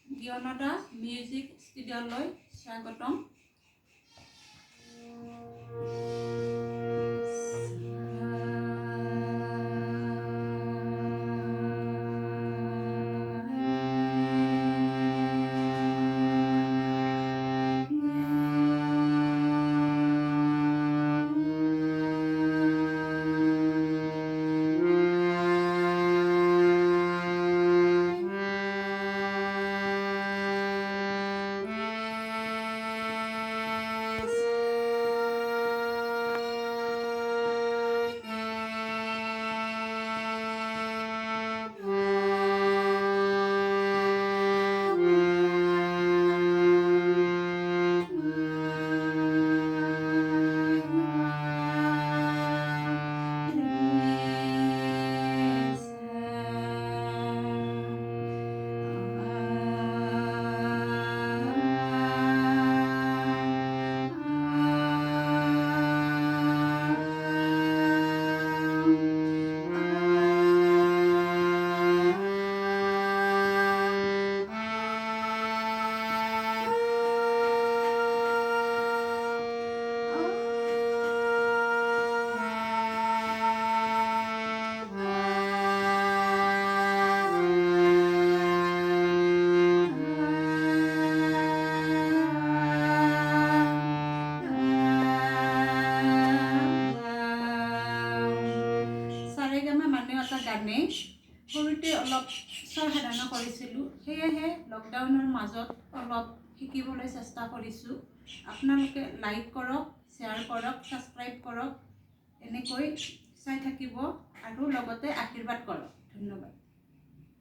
Jnanada music ষ্টুডিঅ'লৈ স্বাগতম। গানে সৰুতে অলপ স্বৰ সাধনা কৰিছিলোঁ, সেয়েহে লকডাউনৰ মাজত অলপ শিকিবলৈ চেষ্টা কৰিছোঁ। আপোনালোকে লাইক কৰক, শ্বেয়াৰ কৰক, ছাবস্ক্ৰাইব কৰক, এনেকৈ চাই থাকিব আৰু লগতে আশীৰ্বাদ কৰক। ধন্যবাদ।